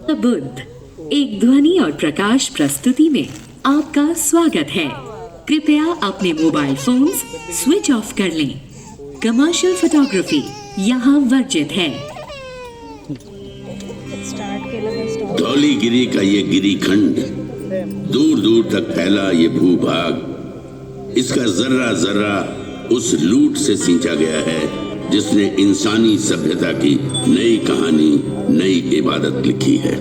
बुद्ध एक ध्वनि और प्रकाश प्रस्तुति में आपका स्वागत है। कृपया अपने मोबाइल फोन्स स्विच ऑफ कर लें। कमर्शियल फोटोग्राफी यहाँ वर्जित है। धौलीगिरी का ये गिरीखंड, दूर दूर तक फैला ये भूभाग, इसका जर्रा जर्रा उस लूट से सींचा गया है जिसने इंसानी सभ्यता की नई कहानी, नई इबादत लिखी है।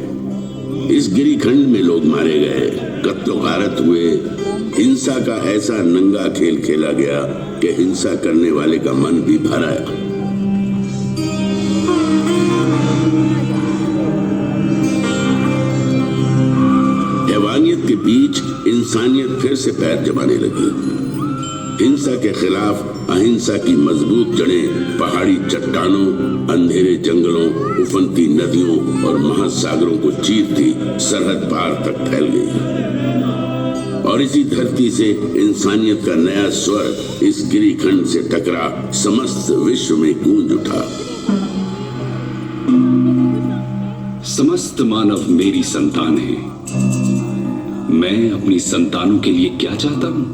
इस गिरीखंड में लोग मारे गए, कत्लो गारत हुए, हिंसा का ऐसा नंगा खेल खेला गया कि हिंसा करने वाले का मन भी भर आया। हैवानियत के बीच इंसानियत फिर से पैर जमाने लगी। हिंसा के खिलाफ अहिंसा की मजबूत जड़ें पहाड़ी चट्टानों, अंधेरे जंगलों, उफनती नदियों और महासागरों को चीरती सरहद पार तक फैल गई। और इसी धरती से इंसानियत का नया स्वर इस गिरीखंड से टकरा समस्त विश्व में गूंज उठा। समस्त मानव मेरी संतान है। मैं अपनी संतानों के लिए क्या चाहता हूं?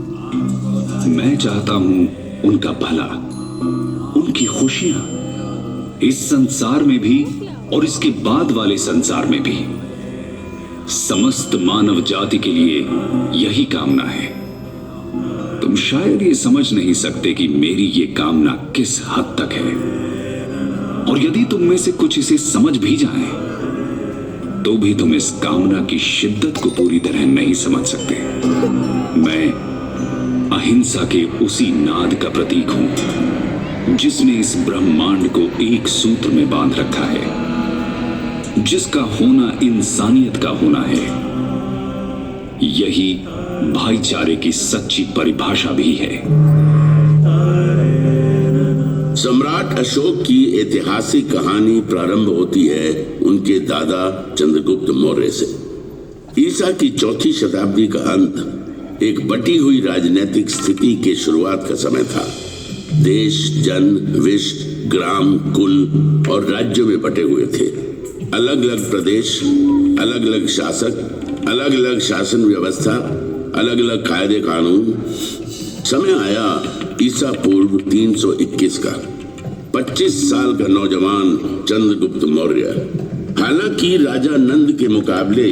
मैं चाहता हूं उनका भला, उनकी खुशियां, इस संसार में भी और इसके बाद वाले संसार में भी। समस्त मानव जाति के लिए यही कामना है। तुम शायद ये समझ नहीं सकते कि मेरी ये कामना किस हद तक है, और यदि तुम में से कुछ इसे समझ भी जाए तो भी तुम इस कामना की शिद्दत को पूरी तरह नहीं समझ सकते। मैं अहिंसा के उसी नाद का प्रतीक हूं जिसने इस ब्रह्मांड को एक सूत्र में बांध रखा है, जिसका होना इंसानियत का होना है। यही भाईचारे की सच्ची परिभाषा भी है। सम्राट अशोक की ऐतिहासिक कहानी प्रारंभ होती है उनके दादा चंद्रगुप्त मौर्य से। ईसा की चौथी शताब्दी का अंत एक बटी हुई राजनीतिक स्थिति के शुरुआत का समय था। देश, जन, विश्व, ग्राम, कुल और राज्यों में बटे हुए थे। अलग अलग प्रदेश, अलग अलग शासक, अलग अलग शासन व्यवस्था, अलग अलग कायदे कानून। समय आया ईसा पूर्व 321 का। 25 साल का नौजवान चंद्रगुप्त मौर्य। हालांकि राजा नंद के मुकाबले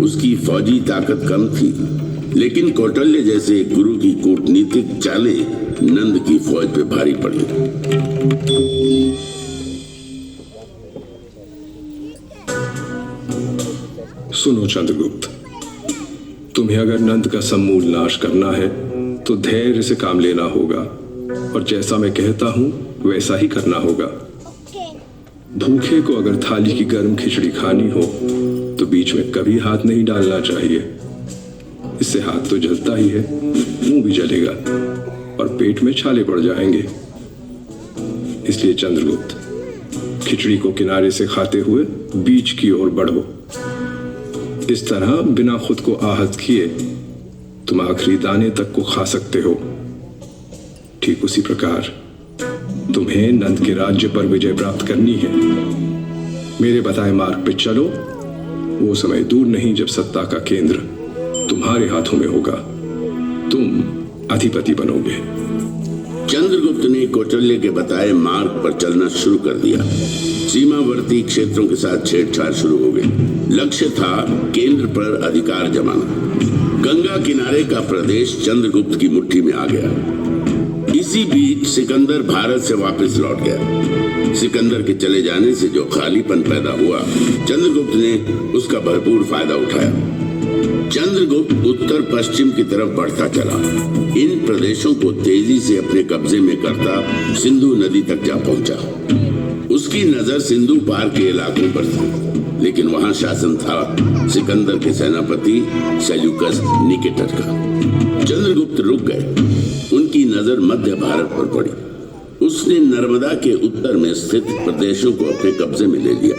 उसकी फौजी ताकत कम थी, लेकिन कौटिल्य जैसे गुरु की कूटनीतिक चालें नंद की फौज पे भारी पड़ी। सुनो चंद्रगुप्त, तुम्हें अगर नंद का समूल नाश करना है तो धैर्य से काम लेना होगा, और जैसा मैं कहता हूं वैसा ही करना होगा। भूखे को अगर थाली की गर्म खिचड़ी खानी हो तो बीच में कभी हाथ नहीं डालना चाहिए। इससे हाथ तो जलता ही है, मुंह भी जलेगा और पेट में छाले पड़ जाएंगे। इसलिए चंद्रगुप्त, खिचड़ी को किनारे से खाते हुए बीच की ओर बढ़ो। इस तरह बिना खुद को आहत किए तुम आखिरी दाने तक को खा सकते हो। ठीक उसी प्रकार तुम्हें नंद के राज्य पर विजय प्राप्त करनी है। मेरे बताए मार्ग पे चलो। वो समय दूर नहीं जब सत्ता का केंद्र तुम्हारे हाथों में होगा। तुम अधिपति बनोगे। चंद्रगुप्त ने कौटिल्य के बताए मार्ग पर चलना शुरू कर दिया। सीमावर्ती क्षेत्रों के साथ छेड़छाड़ शुरू हो गई। लक्ष्य था केंद्र पर अधिकार जमाना। गंगा किनारे का प्रदेश चंद्रगुप्त की मुट्ठी में आ गया। इसी बीच सिकंदर भारत से वापस लौट गया। सिकंदर के चले जाने से जो खालीपन पैदा हुआ, चंद्रगुप्त ने उसका भरपूर फायदा उठाया। चंद्रगुप्त उत्तर पश्चिम की तरफ बढ़ता चला। इन प्रदेशों को तेजी से अपने कब्जे में करता सिंधु नदी तक जा पहुंचा। उसकी नजर सिंधु पार के इलाकों पर थी, लेकिन वहां शासन था सिकंदर के सेनापति सेल्यूकस निकेटर का। चंद्रगुप्त रुक गए। उनकी नजर मध्य भारत पर पड़ी। उसने नर्मदा के उत्तर में स्थित प्रदेशों को अपने कब्जे में ले लिया,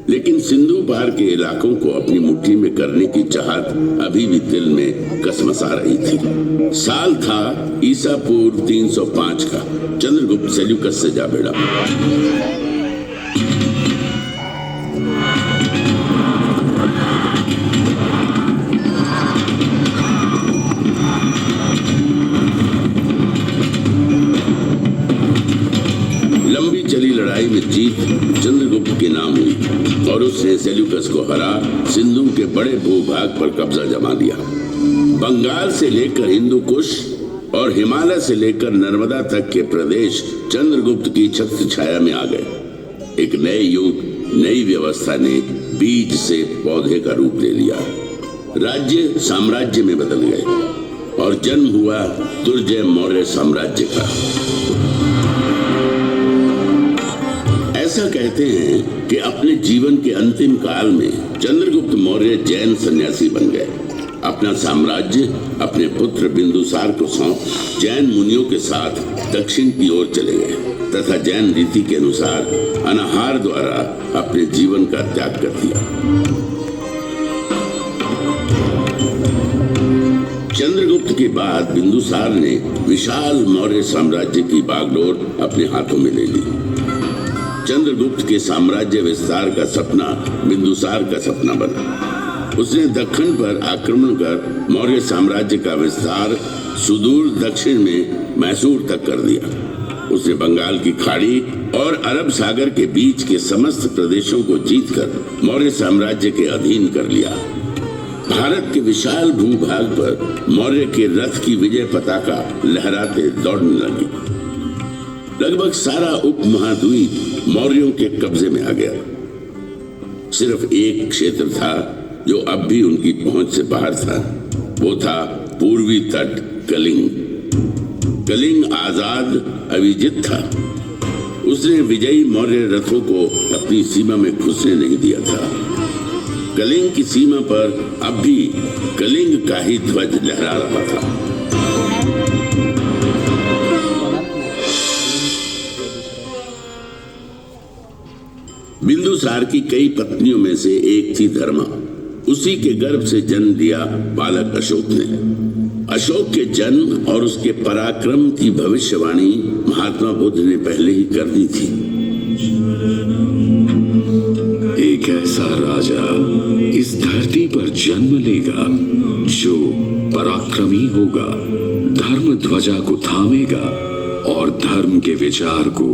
लेकिन सिंधु पार के इलाकों को अपनी मुट्ठी में करने की चाहत अभी भी दिल में कसमसा रही थी। साल था ईसा पूर्व 305 का। चंद्रगुप्त सेल्यूकस से जा भिड़ा। लड़ाई में जीत चंद्रगुप्त के नाम हुई और उसने सेल्यूकस को हरा सिंधु के बड़े भूभाग पर कब्जा जमा लिया। बंगाल से लेकर हिंदू कुश और हिमालय से लेकर नर्मदा तक के प्रदेश चंद्रगुप्त की छत्र छाया में आ गए। एक नए युग, नई व्यवस्था ने बीज से पौधे का रूप ले लिया। राज्य साम्राज्य में बदल गए और जन्म हुआ दुर्जय मौर्य साम्राज्य का। ऐसा कहते हैं कि अपने जीवन के अंतिम काल में चंद्रगुप्त मौर्य जैन सन्यासी बन गए। अपना साम्राज्य अपने पुत्र बिंदुसार को सौंप जैन मुनियों के साथ दक्षिण की ओर चले गए तथा जैन रीति के अनुसार अनाहार द्वारा अपने जीवन का त्याग कर दिया। चंद्रगुप्त के बाद बिंदुसार ने विशाल मौर्य साम्राज्य की बागडोर अपने हाथों में ले ली। चंद्रगुप्त के साम्राज्य विस्तार का सपना बिंदुसार का सपना बना। उसने दक्षिण पर आक्रमण कर मौर्य साम्राज्य का विस्तार सुदूर दक्षिण में मैसूर तक कर दिया। उसने बंगाल की खाड़ी और अरब सागर के बीच के समस्त प्रदेशों को जीतकर मौर्य साम्राज्य के अधीन कर लिया। भारत के विशाल भूभाग पर मौर्य के रथ की विजय पताका लहराते दौड़ने लगी। लगभग सारा उपमहाद्वीप मौर्यों के कब्जे में आ गया। सिर्फ एक क्षेत्र था जो अब भी उनकी पहुंच से बाहर था। वो था पूर्वी तट कलिंग। कलिंग आजाद अविजित था। उसने विजयी मौर्य रथों को अपनी सीमा में घुसने नहीं दिया था। कलिंग की सीमा पर अब भी कलिंग का ही ध्वज लहरा रहा था। बिंदुसार की कई पत्नियों में से एक थी धर्मा। उसी के गर्भ से जन्म लिया बालक अशोक ने। अशोक के जन्म और उसके पराक्रम की भविष्यवाणी महात्मा बुद्ध ने पहले ही कर दी थी। एक ऐसा राजा इस धरती पर जन्म लेगा जो पराक्रमी होगा, धर्म ध्वजा को थामेगा और धर्म के विचार को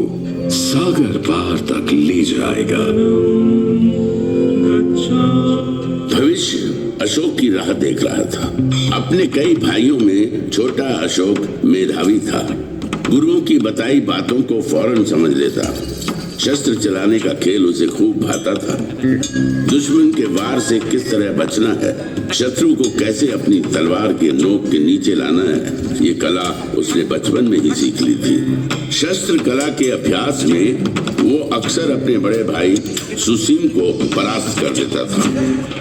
सागर पार तक ले जाएगा। भविष्य अशोक की राह देख रहा था। अपने कई भाइयों में छोटा अशोक मेधावी था। गुरुओं की बताई बातों को फौरन समझ लेता। शस्त्र चलाने का खेल उसे खूब भाता था। दुश्मन के वार से किस तरह बचना है, शत्रु को कैसे अपनी तलवार के नोक के नीचे लाना है, ये कला उसने बचपन में ही सीख ली थी। शस्त्र कला के अभ्यास में वो अक्सर अपने बड़े भाई सुसीम को परास्त कर देता था।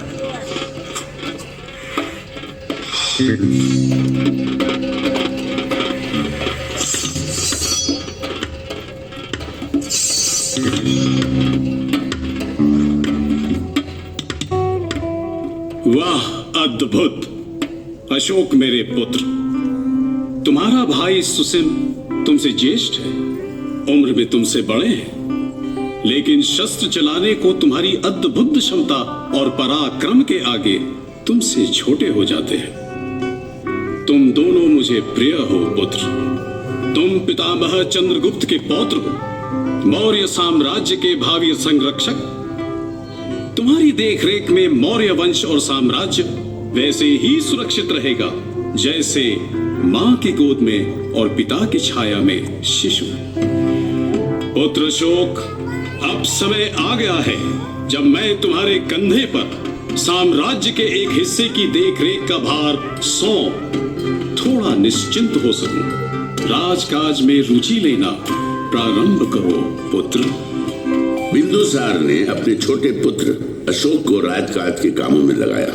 वाह, अद्भुत! अशोक मेरे पुत्र, तुम्हारा भाई सुसिम तुमसे ज्येष्ठ है, उम्र में तुमसे बड़े हैं, लेकिन शस्त्र चलाने को तुम्हारी अद्भुत क्षमता और पराक्रम के आगे तुमसे छोटे हो जाते हैं। तुम दोनों मुझे प्रिय हो पुत्र। तुम पितामह चंद्रगुप्त के पौत्र हो, मौर्य साम्राज्य के भावी संरक्षक। तुम्हारी देखरेख में मौर्य वंश और साम्राज्य वैसे ही सुरक्षित रहेगा जैसे मां की गोद में और पिता की छाया में शिशु। पुत्र अशोक, अब समय आ गया है जब मैं तुम्हारे कंधे पर साम्राज्य के एक हिस्से की देखरेख का भार सौंप थोड़ा निश्चिंत हो सकूं। राजकाज में रुचि लेना प्रारंभ करो पुत्र। बिंदुसार ने अपने छोटे पुत्र अशोक को राजकाज के कामों में लगाया।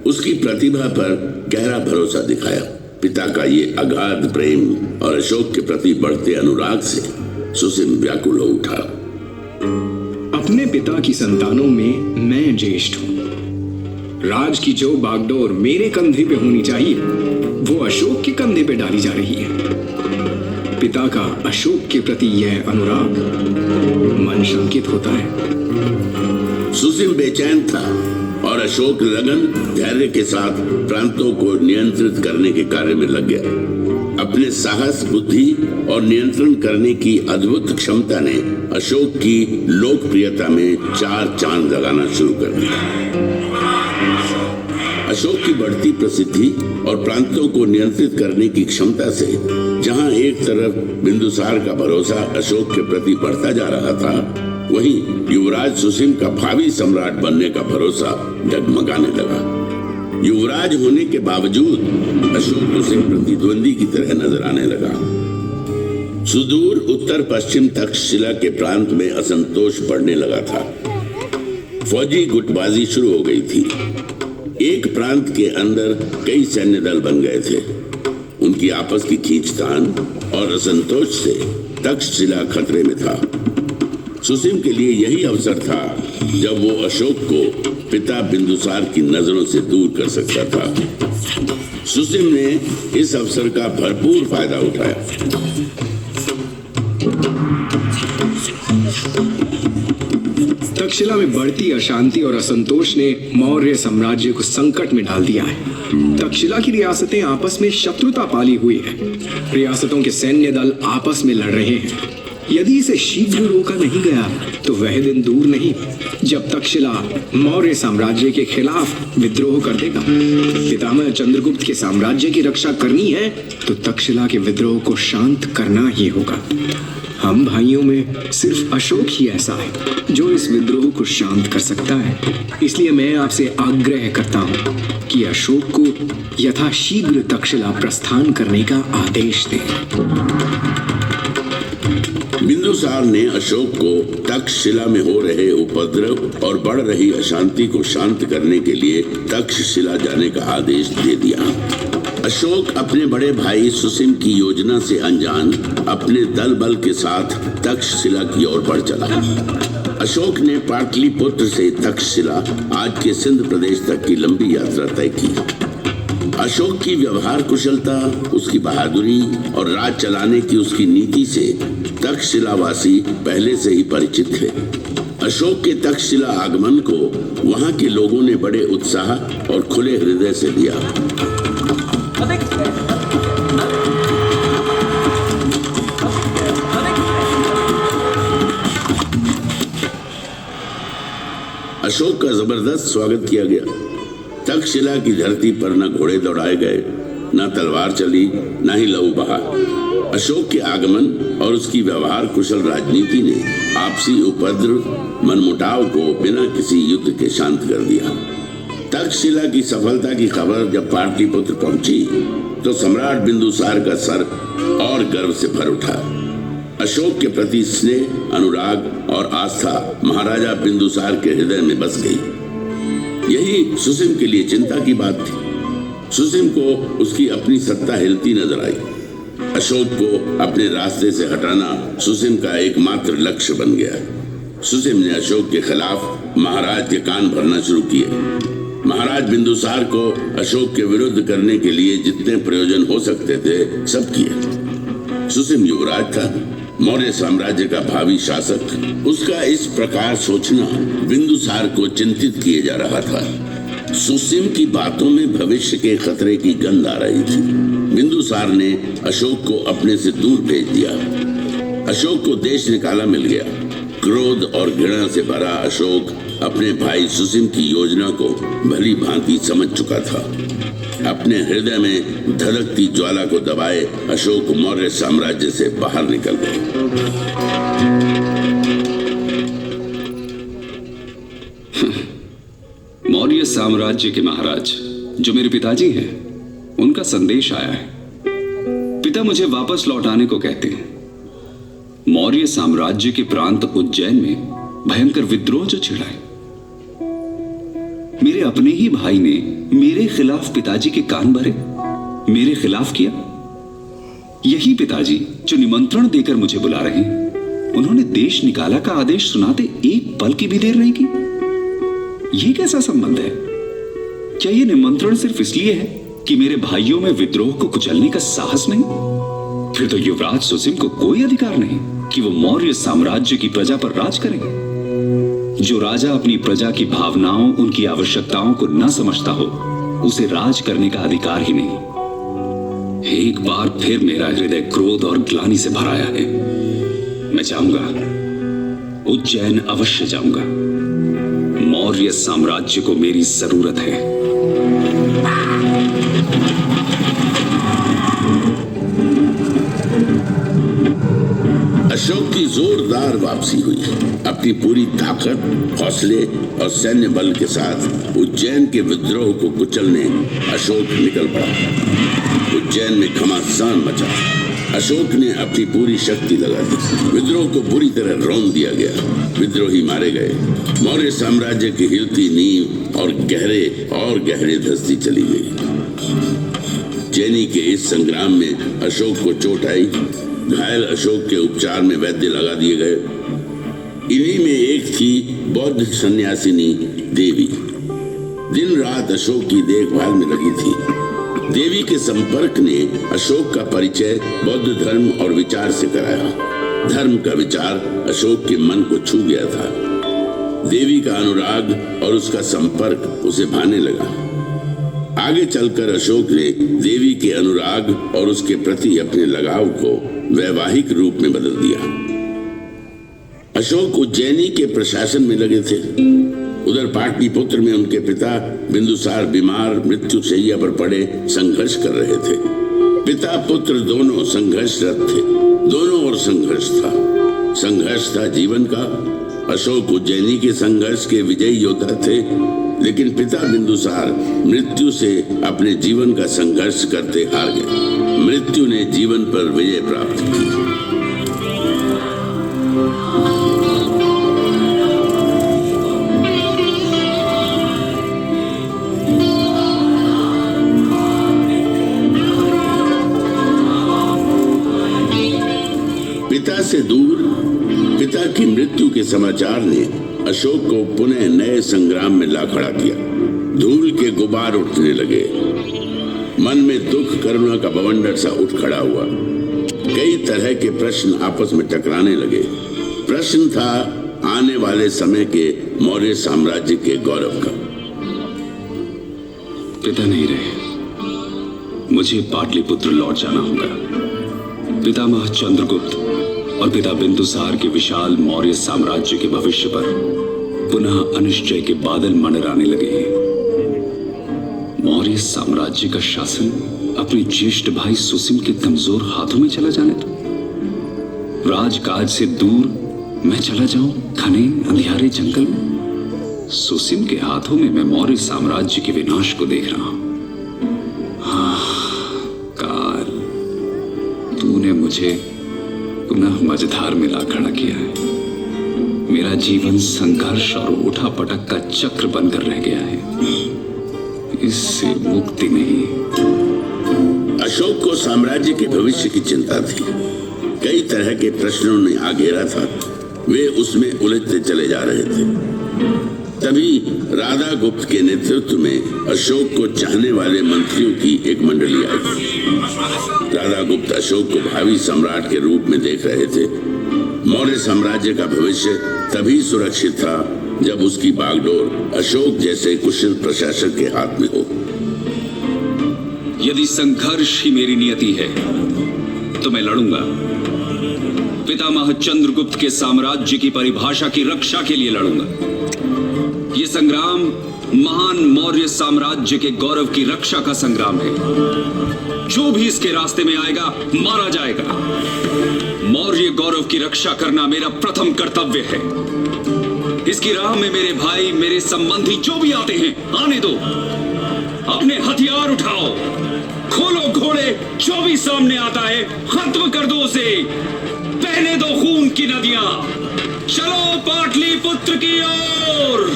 उसकी प्रतिभा पर गहरा भरोसा दिखाया। पिता का ये अगाध प्रेम और अशोक के प्रति बढ़ते अनुराग से सुसिम व्याकुल हो उठा। अपने पिता की संतानों में मैं ज्येष्ठ हूं। राज की जो बागडोर मेरे कंधे पे होनी चाहिए वो अशोक के कंधे पे डाली जा रही है। पिता का अशोक के प्रति यह अनुराग मन शंकित होता है। सुसिम बेचैन था और अशोक लगन धैर्य के साथ प्रांतों को नियंत्रित करने के कार्य में लग गया। अपने साहस, बुद्धि और नियंत्रण करने की अद्भुत क्षमता ने अशोक की लोकप्रियता में 4 चांद लगाना शुरू कर दिया। अशोक की बढ़ती प्रसिद्धि और प्रांतों को नियंत्रित करने की क्षमता से जहां एक तरफ बिंदुसार का भरोसा अशोक के प्रति बढ़ता जा रहा था, वहीं युवराज सुसीम का भावी सम्राट बनने का भरोसा डगमगाने लगा। युवराज होने के बावजूद अशोक उसे प्रतिद्वंदी की तरह नजर आने लगा। सुदूर उत्तर पश्चिम तक्षशिला के प्रांत में असंतोष बढ़ने लगा था। फौजी गुटबाजी शुरू हो गई थी। एक प्रांत के अंदर कई सैन्य दल बन गए थे। उनकी आपस की खींचतान और असंतोष से तक्षशिला खतरे में था। सुसीम के लिए यही अवसर था जब वो अशोक को पिता बिंदुसार की नजरों से दूर कर सकता था। सुसीम ने इस अवसर का भरपूर फायदा उठाया। तक्षशिला में बढ़ती अशांति और असंतोष ने मौर्य साम्राज्य को संकट में डाल दिया है। तक्षशिला की रियासतें आपस में शत्रुता पाली हुई है। रियासतों के सैन्य दल आपस में लड़ रहे हैं। यदि इसे शीघ्र रोका नहीं गया तो वह दिन दूर नहीं जब तक्षशिला मौर्य साम्राज्य के खिलाफ विद्रोह कर देगा। पितामह चंद्रगुप्त के साम्राज्य की रक्षा करनी है तो तक्षशिला के विद्रोह को शांत करना ही होगा। हम भाइयों में सिर्फ अशोक ही ऐसा है जो इस विद्रोह को शांत कर सकता है। इसलिए मैं आपसे आग्रह करता हूँ कि अशोक को यथाशीघ्र तक्षशिला प्रस्थान करने का आदेश दें। बिंदुसार ने अशोक को तक्षशिला में हो रहे उपद्रव और बढ़ रही अशांति को शांत करने के लिए तक्षशिला जाने का आदेश दे दिया। अशोक अपने बड़े भाई सुसीम की योजना से अनजान अपने दल बल के साथ तक्षशिला की ओर बढ़ चला। अशोक ने पाटलिपुत्र से तक्षशिला, आज के सिंध प्रदेश तक की लंबी यात्रा तय की। अशोक की व्यवहार कुशलता, उसकी बहादुरी और राज चलाने की उसकी नीति से तक्षशिलावासी पहले से ही परिचित थे। अशोक के तक्षशिला आगमन को वहां के लोगों ने बड़े उत्साह और खुले हृदय से लिया। अशोक का जबरदस्त स्वागत किया गया। तक्षशिला की धरती पर न घोड़े दौड़ाए गए, न तलवार चली, न ही लहू बहा। अशोक के आगमन और उसकी व्यवहार कुशल राजनीति ने आपसी उपद्रव, मनमुटाव को बिना किसी युद्ध के शांत कर दिया। तक्षशिला की सफलता की खबर जब पाटलिपुत्र पहुंची तो सम्राट बिंदुसार का सर और गर्व से भर उठा। अशोक के प्रति स्नेह, अनुराग और आस्था महाराजा बिंदुसार के हृदय में बस गई। यही सुसीम के लिए चिंता की बात थी। सुसीम को उसकी अपनी सत्ता हिलती नजर आई। अशोक को अपने रास्ते से हटाना सुसीम का एकमात्र लक्ष्य बन गया। सुसीम ने अशोक के खिलाफ महाराज के कान भरना शुरू किए। महाराज बिंदुसार को अशोक के विरुद्ध करने के लिए जितने प्रयोजन हो सकते थे सब किए। सुसीम युवराज था, मौर्य साम्राज्य का भावी शासक। उसका इस प्रकार सोचना बिंदुसार को चिंतित किए जा रहा था। सुसीम की बातों में भविष्य के खतरे की गंध आ रही थी। बिंदुसार ने अशोक को अपने से दूर भेज दिया। अशोक को देश निकाला मिल गया। क्रोध और घृणा से भरा अशोक अपने भाई सुसीम की योजना को भली भांति समझ चुका था। अपने हृदय में धधकती ज्वाला को दबाए अशोक मौर्य साम्राज्य से बाहर निकल गए। मौर्य साम्राज्य के महाराज जो मेरे पिताजी हैं, उनका संदेश आया है। पिता मुझे वापस लौटाने को कहते हैं। मौर्य साम्राज्य के प्रांत उज्जैन में भयंकर विद्रोह जो छिड़ा है। मेरे अपने ही भाई ने मेरे खिलाफ पिताजी के कान भरे, मेरे खिलाफ किया। यही पिताजी जो निमंत्रण देकर मुझे बुला रहे हैं, उन्होंने देश निकाला का आदेश सुनाते एक पल की भी देर नहीं की। यह कैसा संबंध है? क्या यह निमंत्रण सिर्फ इसलिए है कि मेरे भाइयों में विद्रोह को कुचलने का साहस नहीं? फिर तो युवराज सुसीम को कोई अधिकार नहीं कि वो मौर्य साम्राज्य की प्रजा पर राज करें। जो राजा अपनी प्रजा की भावनाओं, उनकी आवश्यकताओं को न समझता हो, उसे राज करने का अधिकार ही नहीं। एक बार फिर मेरा हृदय क्रोध और ग्लानि से भर आया है। मैं जाऊंगा, उज्जैन अवश्य जाऊंगा। मौर्य साम्राज्य को मेरी जरूरत है। अशोक की जोरदार वापसी हुई। अपनी पूरी ताकत, हौसले और सैन्य बल के साथ उज्जैन के विद्रोह को कुचलने अशोक निकल पड़ा। उज्जैन में घमासान मचा। अशोक ने अपनी पूरी शक्ति लगा दी। विद्रोह को बुरी तरह रौंद दिया गया। विद्रोही मारे गए। मौर्य साम्राज्य की हिलती नींव और गहरे धंसती चली गई। चैनी के इस संग्राम में अशोक को चोट आई। घायल अशोक के उपचार में वैद्य लगा दिए गए। इन्हीं में एक थी बौद्ध सन्यासिनी देवी। दिन रात अशोक की देखभाल में लगी थी। देवी के संपर्क ने अशोक का परिचय बौद्ध धर्म और विचार से कराया। धर्म का विचार अशोक के मन को छू गया था। देवी का अनुराग और उसका संपर्क उसे भाने लगा। आगे चलकर अशोक ने देवी के अनुराग और उसके प्रति अपने लगाव को वैवाहिक रूप में बदल दिया। अशोक उज्जैनी के प्रशासन में लगे थे। उधर पाटलिपुत्र में उनके पिता बिंदुसार बीमार मृत्युशैया पर पड़े संघर्ष कर रहे थे। पिता पुत्र दोनों संघर्षरत थे। दोनों ओर संघर्ष था। संघर्ष था जीवन का। अशोक उज्जैनी के संघर्ष के विजयी योद्धा थे, लेकिन पिता बिंदुसार मृत्यु से अपने जीवन का संघर्ष करते हार गए। मृत्यु ने जीवन पर विजय प्राप्त की। पिता से दूर पिता की मृत्यु के समाचार ने अशोक को पुनः नए संग्राम में ला खड़ा किया। धूल के गुबार उठने लगे। मन में दुख करुणा का बवंडर सा उठ खड़ा हुआ। कई तरह के प्रश्न आपस में टकराने लगे। प्रश्न था आने वाले समय के मौर्य साम्राज्य के गौरव का। पिता नहीं रहे। मुझे पाटलिपुत्र लौट जाना होगा। पितामह चंद्रगुप्त और पिता बिंदुसार के विशाल मौर्य साम्राज्य के भविष्य पर पुनः अनिश्चय के बादल मंडराने लगे हैं। मौर्य साम्राज्य का शासन अपने ज्येष्ठ भाई सुसिम के कमजोर हाथों में चला जाने दो। राजकाज से दूर मैं चला जाऊं घने अंधियारे जंगल में। सुसिम के हाथों में मैं मौर्य साम्राज्य के विनाश को देख रहा हूं। काल, तूने मुझे पुनः मझधार में ला खड़ा किया है। मेरा जीवन संघर्ष और उठा पटक का चक्र बनकर रह गया है। इससे मुक्ति नहीं। अशोक को साम्राज्य के भविष्य की चिंता थी। कई तरह के प्रश्नों ने घेरा था। वे उसमें उलझते चले जा रहे थे। तभी राधा गुप्त के नेतृत्व में अशोक को चाहने वाले मंत्रियों की एक मंडली आई। राधा गुप्त अशोक को भावी सम्राट के रूप में देख रहे थे। मौर्य साम्राज्य का भविष्य तभी सुरक्षित था जब उसकी बागडोर अशोक जैसे कुशल प्रशासक के हाथ में हो। यदि संघर्ष ही मेरी नियति है तो मैं लड़ूंगा। पितामह चंद्रगुप्त के साम्राज्य की परिभाषा की रक्षा के लिए लड़ूंगा। ये संग्राम महान मौर्य साम्राज्य के गौरव की रक्षा का संग्राम है। जो भी इसके रास्ते में आएगा मारा जाएगा। मौर्य गौरव की रक्षा करना मेरा प्रथम कर्तव्य है। इसकी राह में मेरे भाई, मेरे संबंधी जो भी आते हैं आने दो। अपने हथियार उठाओ, खोलो घोड़े, जो भी सामने आता है खत्म कर दो उसे। बहने दो खून की नदियां। चलो पाटलिपुत्र की ओर।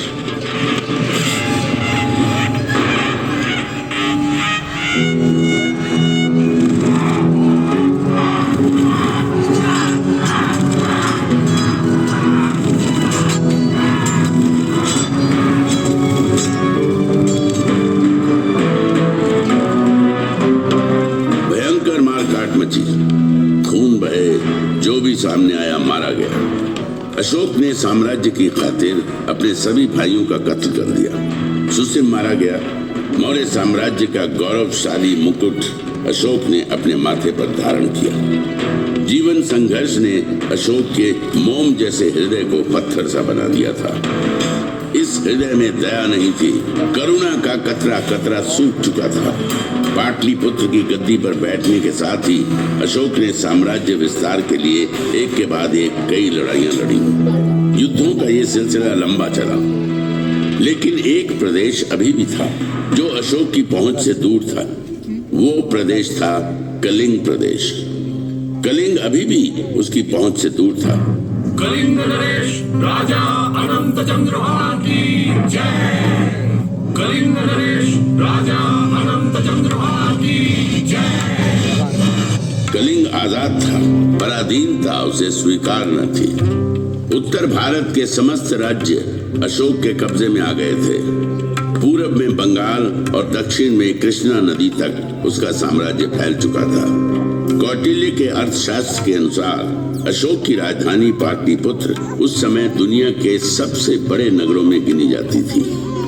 भयंकर मारकाट मची। खून बहे, जो भी सामने आया मारा गया। अशोक ने साम्राज्य की खातिर अपने सभी भाइयों का कत्ल कर दिया। सुसिम मारा गया, मौर्य साम्राज्य का गौरवशाली मुकुट अशोक ने अपने माथे पर धारण किया। जीवन संघर्ष ने अशोक के मोम जैसे हृदय को पत्थर सा बना दिया था। इस हृदय में दया नहीं थी, करुणा का कतरा कतरा सूख चुका था। पाटलिपुत्र की गद्दी पर बैठने के साथ ही अशोक ने साम्राज्य विस्तार के लिए एक के बाद एक कई लड़ाइयां लड़ी। युद्धों का ये सिलसिला लंबा चला, लेकिन एक प्रदेश अभी भी था जो अशोक की पहुंच से दूर था। वो प्रदेश था कलिंग प्रदेश। कलिंग अभी भी उसकी पहुंच से दूर था। कलिंग नरेश राजा अनंत चंद्रभान की जय। कलिंग नरेश राजा अनंत चंद्रभान की जय। कलिंग आजाद था, पराधीनता उसे स्वीकार न थी। उत्तर भारत के समस्त राज्य अशोक के कब्जे में आ गए थे। पूरब में बंगाल और दक्षिण में कृष्णा नदी तक उसका साम्राज्य फैल चुका था। कौटिल्य के अर्थशास्त्र के अनुसार अशोक की राजधानी पाटलिपुत्र उस समय दुनिया के सबसे बड़े नगरों में गिनी जाती थी।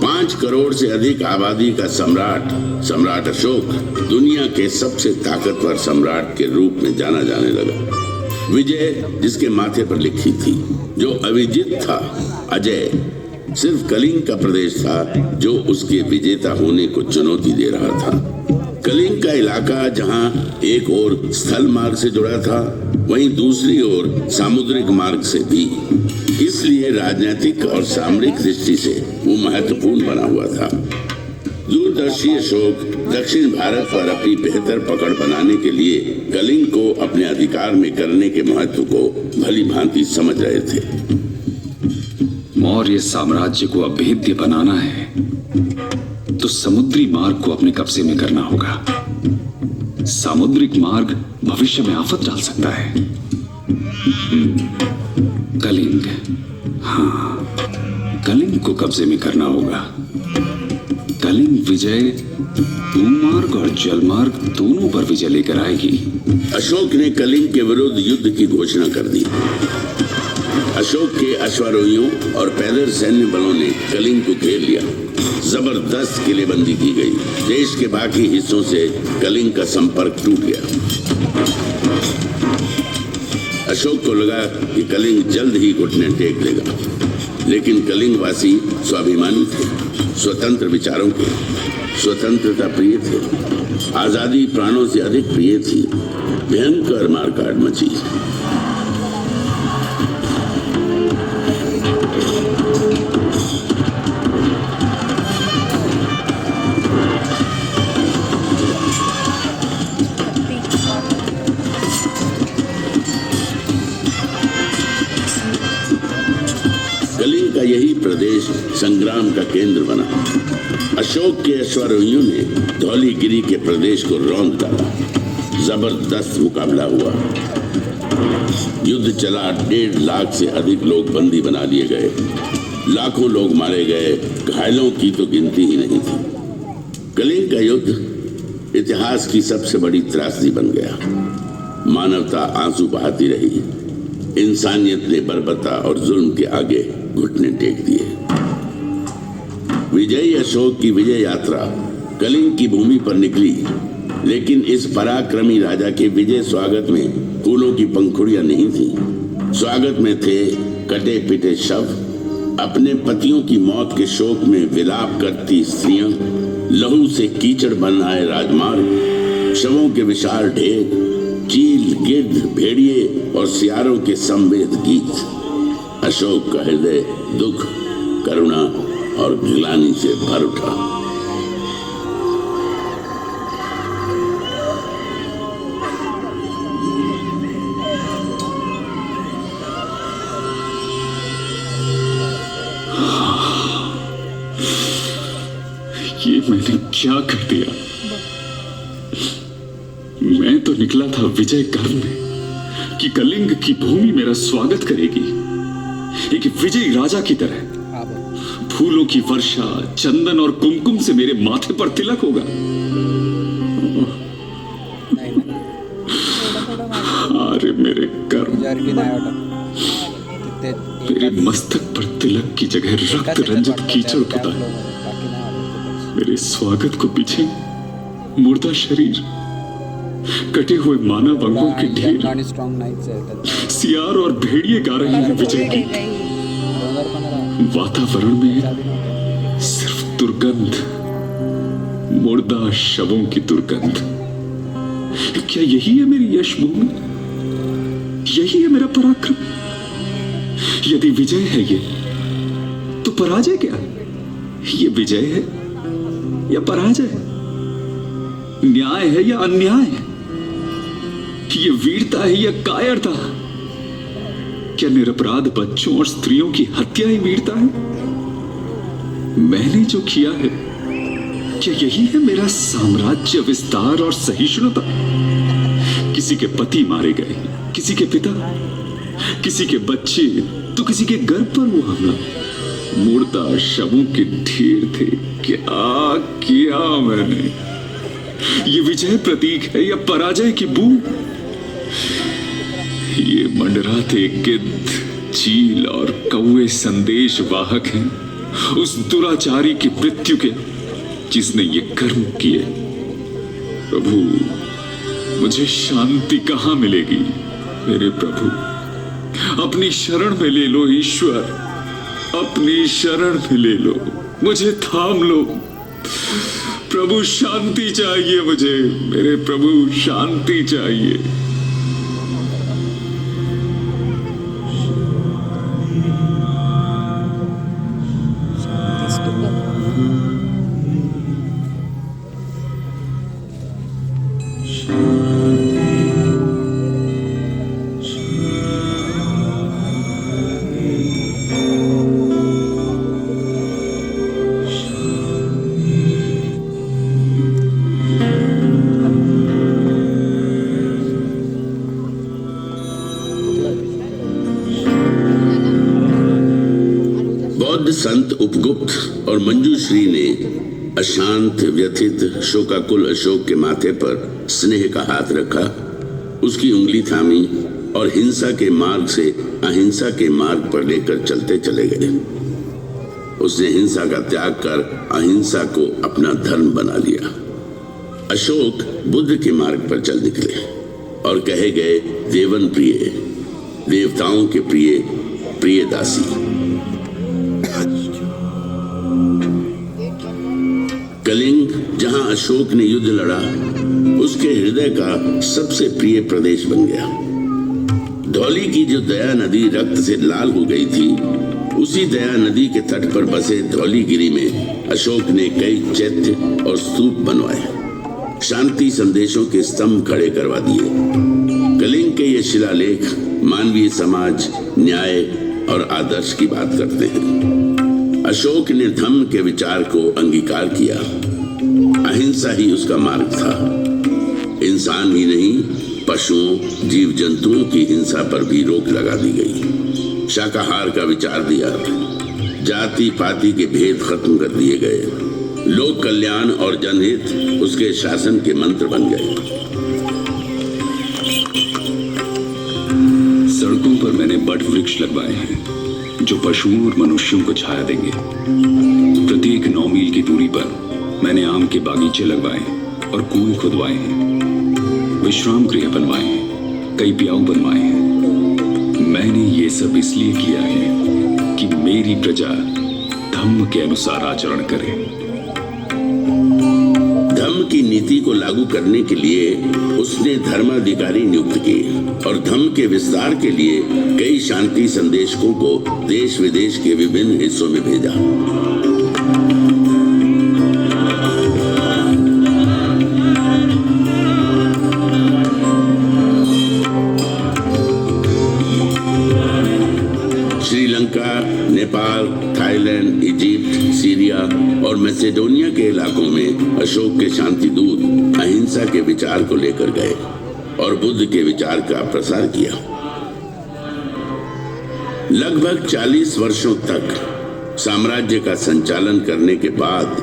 5 करोड़ से अधिक आबादी का सम्राट अशोक दुनिया के सबसे ताकतवर सम्राट के रूप में जाना जाने लगा। विजय जिसके माथे पर लिखी थी, जो अविजित था, अजय। सिर्फ कलिंग का प्रदेश था जो उसके विजेता होने को चुनौती दे रहा था। कलिंग का इलाका जहां एक ओर स्थल मार्ग से जुड़ा था, वहीं दूसरी ओर सामुद्रिक मार्ग से भी। इसलिए राजनीतिक और सामरिक दृष्टि से वो महत्वपूर्ण बना हुआ था। दूरदर्शी अशोक दक्षिण भारत पर अपनी बेहतर पकड़ बनाने के लिए कलिंग को अपने अधिकार में करने के महत्व को भली भांति समझ रहे थे। मौर्य साम्राज्य को अभेद्य बनाना है तो समुद्री मार्ग को अपने कब्जे में करना होगा। सामुद्रिक मार्ग भविष्य में आफत डाल सकता है। कलिंग, हाँ, कलिंग को कब्जे में करना होगा। कलिंग विजय भूमार्ग और जलमार्ग दोनों पर विजय लेकर आएगी। अशोक ने कलिंग के विरुद्ध युद्ध की घोषणा कर दी। अशोक के अश्वारोहियों और पैदल सैन्य बलों ने कलिंग को घेर लिया। जबरदस्त किलेबंदी की गई। देश के बाकी हिस्सों से कलिंग का संपर्क टूट गया। अशोक को लगा कि कलिंग जल्द ही घुटने टेक लेगा, लेकिन कलिंग वासी स्वाभिमानी थे, स्वतंत्र विचारों के, स्वतंत्रता प्रिय थे। आजादी प्राणों से अधिक प्रिय थी। भयंकर मारकाट मची। कलिंग का यही प्रदेश संग्राम का केंद्र बना। अशोक के अश्वारोहियों ने धौलीगिरी के प्रदेश को रौंद डाला। जबरदस्त मुकाबला हुआ। युद्ध चला। 1.5 लाख से अधिक लोग बंदी बना लिए गए। लाखों लोग मारे गए। घायलों की तो गिनती ही नहीं थी। कलिंग का युद्ध इतिहास की सबसे बड़ी त्रासदी बन गया। मानवता आंसू बहाती रही। इंसानियत ने बर्बरता और जुल्म के आगे घुटने टेक दिए। विजयी अशोक की विजय यात्रा कलिंग की भूमि पर निकली, लेकिन इस पराक्रमी राजा के विजय स्वागत में फूलों की पंखुड़ियां नहीं थी। स्वागत में थे कटे पिटे शव, अपने पतियों की मौत के शोक में विलाप करती स्त्रियां, लहू से कीचड़ बन आए राजमार्ग, शवों के विशाल ढेर, चील, गिद्ध, भेड़िए और सियारों के संवेद गीत। अशोक का हृदय दुख, करुणा और गिलानी से भर उठा। ये मैंने क्या कर दिया? मैं तो निकला था विजय करने कि कलिंग की भूमि मेरा स्वागत करेगी, एक विजयी राजा की तरह। फूलों की वर्षा, चंदन और कुमकुम से मेरे माथे पर तिलक होगा। अरे मेरे कर्म, मेरे मस्तक पर तिलक की जगह रक्त रंजित कीचड़ पुता। मेरे स्वागत को पीछे मुर्दा शरीर, कटे हुए मानव अंगों के ढेर, सियार और भेड़िए गा रहे हैं विजय की। वातावरण में सिर्फ दुर्गंध, मुर्दा शवों की दुर्गंध। क्या यही है मेरी यश भूमि? यही है मेरा पराक्रम? यदि विजय है ये, तो पराजय क्या? ये विजय है या पराजय? न्याय है या अन्याय? ये वीरता है या कायरता? क्या निरपराध बच्चों और स्त्रियों की हत्या ही वीरता है? मैंने जो किया है, क्या यही है मेरा साम्राज्य विस्तार और सहिष्णुता? किसी के पति मारे गए, किसी के पिता, किसी के बच्चे, तो किसी के घर पर हुआ हमला। मुर्दा शवों के ढेर थे। क्या किया मैंने? ये विजय प्रतीक है या पराजय की बू? ये मंडराते गिद्ध, चील और कौवे संदेश वाहक हैं उस दुराचारी की मृत्यु के, जिसने ये कर्म किए। प्रभु, मुझे शांति कहां मिलेगी? मेरे प्रभु, अपनी शरण में ले लो ईश्वर, अपनी शरण में ले लो, मुझे थाम लो। प्रभु, शांति चाहिए मुझे, मेरे प्रभु, शांति चाहिए। संत उपगुप्त और मंजूश्री ने अशांत, व्यथित, शोकाकुल अशोक के माथे पर स्नेह का हाथ रखा, उसकी उंगली थामी और हिंसा के मार्ग से अहिंसा के मार्ग पर लेकर चलते चले गए। उसने हिंसा का त्याग कर अहिंसा को अपना धर्म बना लिया। अशोक बुद्ध के मार्ग पर चल निकले और कहे गए, देवन प्रिय, देवताओं के प्रिय, प्रिय दासी। कलिंग, जहां अशोक ने युद्ध लड़ा, उसके हृदय का सबसे प्रिय प्रदेश बन गया। धौली की जो दया नदी रक्त से लाल हो गई थी, उसी दया नदी के तट पर बसे धौलीगिरी में अशोक ने कई चैत्य और स्तूप बनवाए, शांति संदेशों के स्तंभ खड़े करवा दिए। कलिंग के ये शिलालेख मानवीय समाज, न्याय और आदर्श की बात करते हैं। अशोक ने धम्म के विचार को अंगीकार किया। अहिंसा ही उसका मार्ग था। इंसान ही नहीं, पशुओं, जीव जंतुओं की हिंसा पर भी रोक लगा दी गई। शाकाहार का विचार दिया। जाति पाति के भेद खत्म कर दिए गए। लोक कल्याण और जनहित उसके शासन के मंत्र बन गए। सड़कों पर मैंने बट वृक्ष लगवाए हैं जो पशुओं और मनुष्यों को छाया देंगे। प्रत्येक 9 मील की दूरी पर मैंने आम के बागीचे लगवाए और कुएं खुदवाए हैं, विश्राम गृह बनवाए हैं, कई प्याऊ बनवाए हैं। मैंने ये सब इसलिए किया है कि मेरी प्रजा धम्म के अनुसार आचरण करे। धम्म की नीति को लागू करने के लिए उसने धर्माधिकारी नियुक्त किए और धम्म के विस्तार के लिए कई शांति संदेशकों को देश विदेश के विभिन्न हिस्सों में भेजा। Sri Lanka, Nepal, Thailand, Egypt, Syria और मैसेडोनिया के इलाकों में अशोक के शांति दूत अहिंसा के विचार को लेकर गए और बुद्ध के विचार का प्रसार किया। लगभग 40 वर्षों तक साम्राज्य का संचालन करने के बाद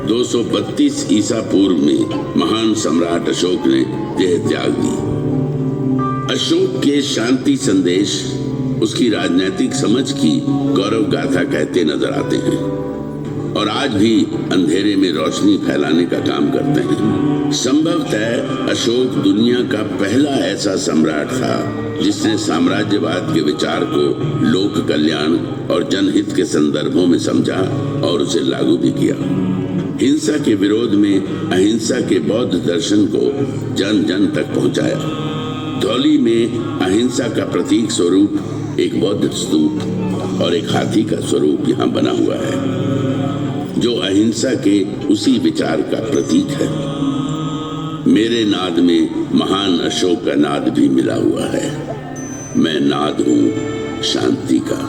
232 ईसा पूर्व में महान सम्राट अशोक ने देह त्याग दी। अशोक के शांति संदेश उसकी राजनीतिक समझ की गौरव गाथा कहते नजर आते हैं। और आज भी अंधेरे में रोशनी फैलाने का काम करते हैं। संभवतः अशोक दुनिया का पहला ऐसा सम्राट था जिसने साम्राज्यवाद के विचार को लोक कल्याण और जनहित के संदर्भों में समझा और उसे लागू भी किया। हिंसा के विरोध में अहिंसा के बौद्ध दर्शन को जन जन तक पहुंचाया। धौली में अहिंसा का प्रतीक स्वरूप एक बौद्ध स्तूप और एक हाथी का स्वरूप यहाँ बना हुआ है जो अहिंसा के उसी विचार का प्रतीक है। मेरे नाद में महान अशोक का नाद भी मिला हुआ है। मैं नाद हूं शांति का।